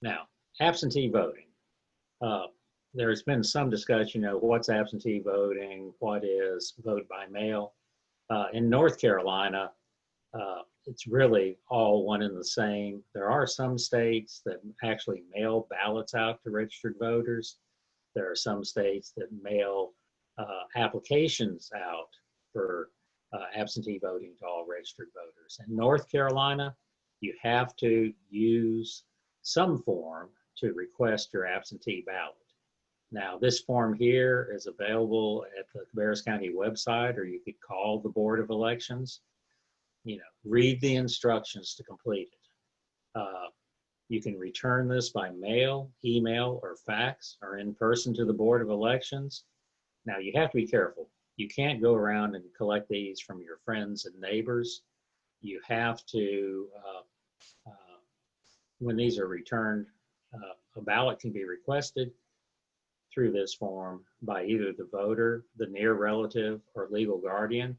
Now, absentee voting. Uh, there's been some discussion of what's absentee voting, what is vote by mail. In North Carolina, it's really all one and the same. There are some states that actually mail ballots out to registered voters. There are some states that mail applications out for absentee voting to all registered voters. In North Carolina, you have to use some form to request your absentee ballot. Now, this form here is available at the Cabarrus County website, or you could call the Board of Elections. Read the instructions to complete it. You can return this by mail, email, or fax, or in person to the Board of Elections. Now, you have to be careful. You can't go around and collect these from your friends and neighbors. You have to, when these are returned, a ballot can be requested through this form by either the voter, the near relative, or legal guardian.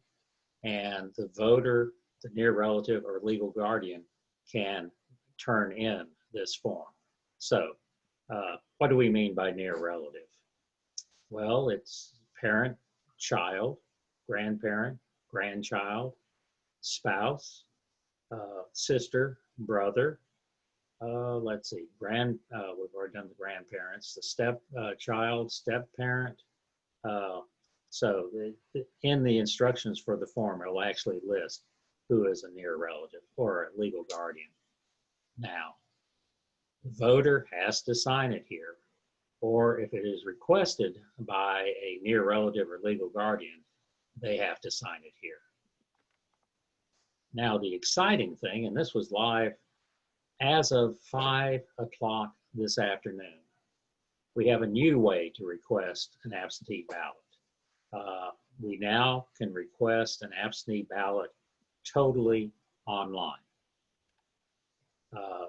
And the voter, the near relative, or legal guardian can turn in this form. So what do we mean by near relative? Well, it's parent, child, grandparent, grandchild, spouse, sister, brother. Let's see, we've already done the grandparents, the step child, step parent. So in the instructions for the form, it'll actually list who is a near relative or a legal guardian. Now, the voter has to sign it here, or if it is requested by a near relative or legal guardian, they have to sign it here. Now, the exciting thing, and this was live as of 5 o'clock this afternoon, we have a new way to request an absentee ballot. We now can request an absentee ballot totally online.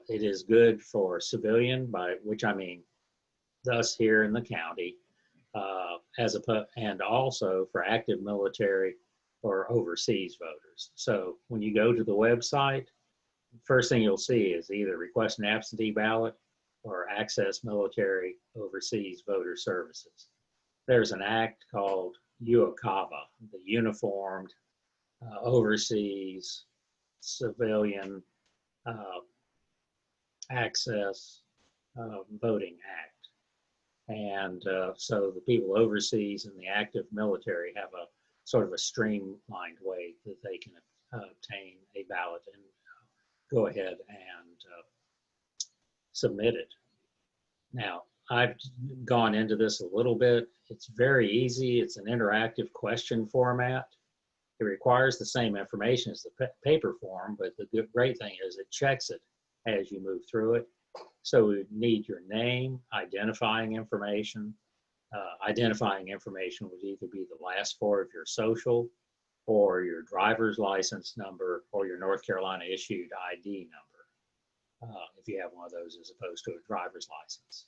It is good for civilian, by which I mean us here in the county, and also for active military or overseas voters. So when you go to the website, first thing you'll see is either request an absentee ballot or access military overseas voter services. There's an act called UOCAVA, the Uniformed Overseas Civilian Access Voting Act. And so the people overseas and the active military have a sort of a streamlined way that they can obtain a ballot and go ahead and submit it. Now, I've gone into this a little bit. It's very easy. It's an interactive question format. It requires the same information as the paper form, but the great thing is it checks it as you move through it. So we need your name, identifying information. Identifying information would either be the last four of your social, or your driver's license number, or your North Carolina issued ID number, if you have one of those as opposed to a driver's license.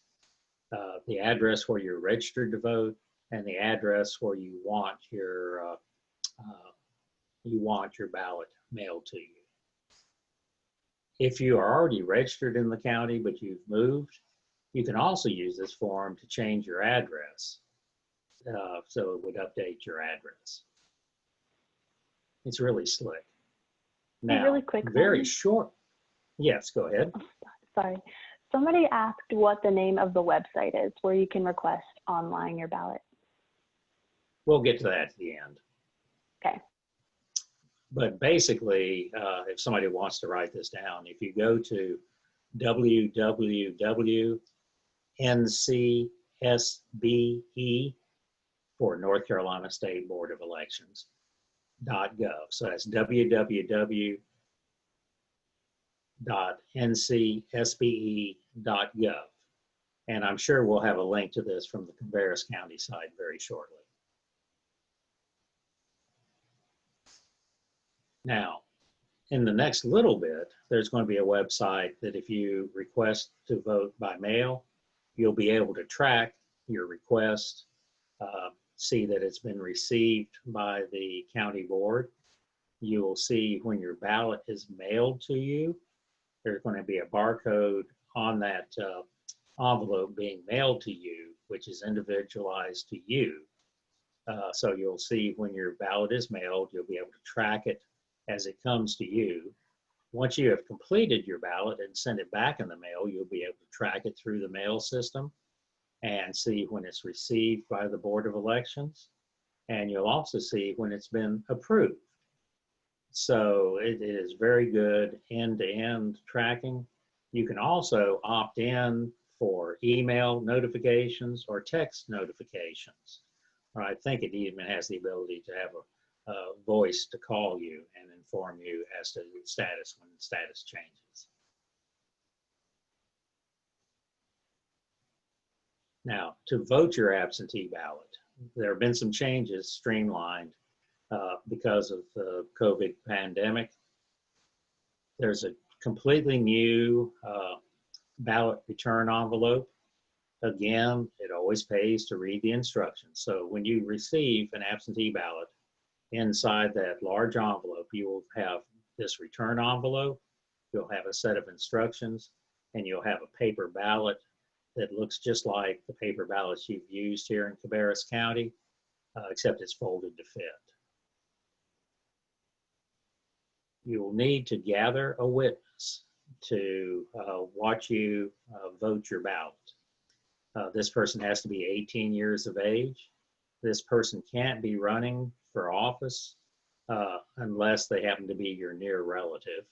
The address where you're registered to vote, and the address where you want your ballot mailed to you. If you are already registered in the county but you've moved, you can also use this form to change your address, so it would update your address. It's really slick. Now, really quick, very short. Yes, go ahead. Oh, sorry. Somebody asked what the name of the website is where you can request online your ballot. We'll get to that at the end. Okay. But basically, if somebody wants to write this down, if you go to www.ncsbe for North Carolina State Board of Elections.gov. So that's www.ncsbe.gov. And I'm sure we'll have a link to this from the Cabarrus County side very shortly. Now, in the next little bit, there's going to be a website that if you request to vote by mail, you'll be able to track your request, see that it's been received by the county board. You will see when your ballot is mailed to you, there's going to be a barcode on that envelope being mailed to you, which is individualized to you. So you'll see when your ballot is mailed, you'll be able to track it as it comes to you. Once you have completed your ballot and send it back in the mail, you'll be able to track it through the mail system and see when it's received by the Board of Elections. And you'll also see when it's been approved. So it is very good end-to-end tracking. You can also opt in for email notifications or text notifications. I think it even has the ability to have a voice to call you and inform you as to the status when the status changes. Now, to vote your absentee ballot, there have been some changes streamlined because of the COVID pandemic. There's a completely new ballot return envelope. Again, it always pays to read the instructions. So when you receive an absentee ballot, inside that large envelope, you will have this return envelope, you'll have a set of instructions, and you'll have a paper ballot that looks just like the paper ballots you've used here in Cabarrus County, except it's folded to fit. You will need to gather a witness to watch you vote your ballot. This person has to be 18 years of age. This person can't be running for office unless they happen to be your near relative.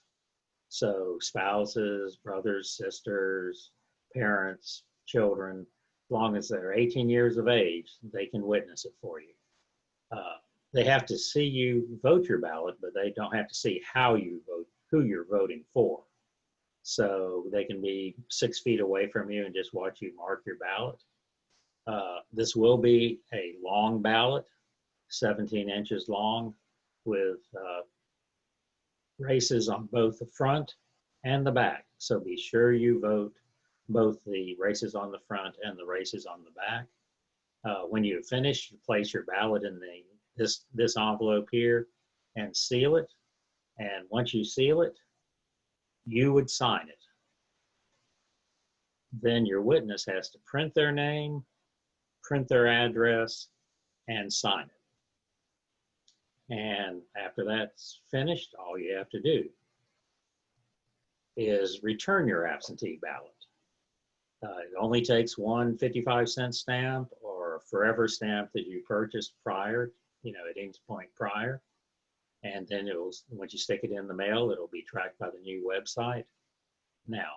So spouses, brothers, sisters, parents, children, as long as they're 18 years of age, they can witness it for you. They have to see you vote your ballot, but they don't have to see how you vote, who you're voting for. So they can be 6 feet away from you and just watch you mark your ballot. This will be a long ballot, 17 inches long, with races on both the front and the back. So be sure you vote both the races on the front and the races on the back. When you finish, you place your ballot in this envelope here and seal it. And once you seal it, you would sign it. Then your witness has to print their name, print their address, and sign it. And after that's finished, all you have to do is return your absentee ballot. It only takes one 55-cent stamp or a forever stamp that you purchased prior, at any point prior. And then once you stick it in the mail, it'll be tracked by the new website. Now,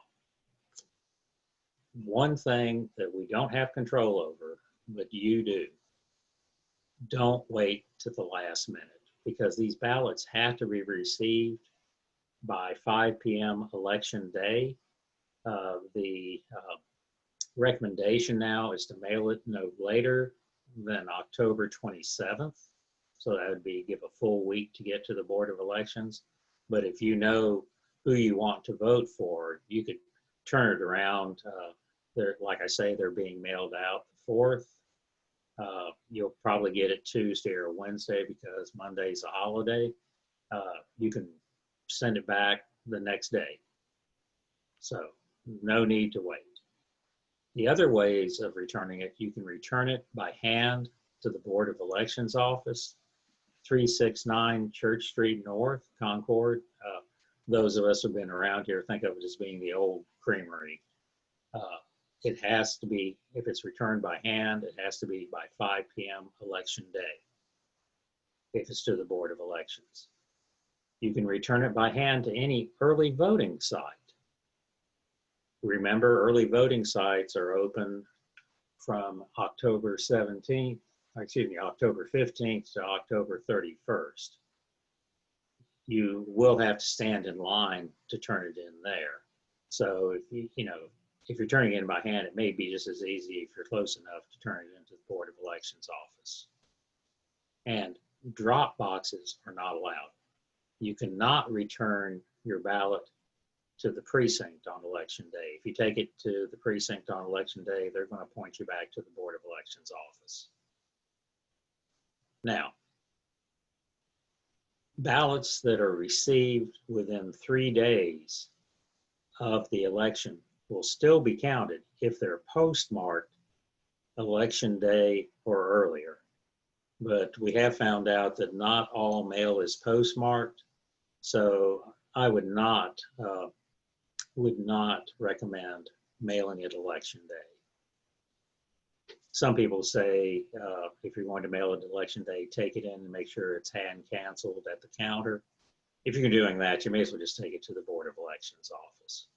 one thing that we don't have control over, but you do, don't wait to the last minute, because these ballots have to be received by 5 p.m. election day. The recommendation now is to mail it no later than October 27th. So that would be give a full week to get to the Board of Elections. But if you know who you want to vote for, you could turn it around. Like I say, they're being mailed out the 4th. You'll probably get it Tuesday or Wednesday because Monday's a holiday. You can send it back the next day. So no need to wait. The other ways of returning it, you can return it by hand to the Board of Elections office, 369 Church Street North, Concord. Those of us who've been around here think of it as being the old creamery. It has to be, if it's returned by hand, it has to be by 5 p.m. election day, if it's to the Board of Elections. You can return it by hand to any early voting site. Remember, early voting sites are open from October 15th to October 31st. You will have to stand in line to turn it in there. So if you're turning it in by hand, it may be just as easy if you're close enough to turn it into the Board of Elections office. And drop boxes are not allowed. You cannot return your ballot to the precinct on election day. If you take it to the precinct on election day, they're going to point you back to the Board of Elections office. Now, ballots that are received within 3 days of the election will still be counted if they're postmarked election day or earlier. But we have found out that not all mail is postmarked, so I would not recommend mailing it election day. Some people say if you're going to mail it election day, take it in and make sure it's hand canceled at the counter. If you're doing that, you may as well just take it to the Board of Elections office.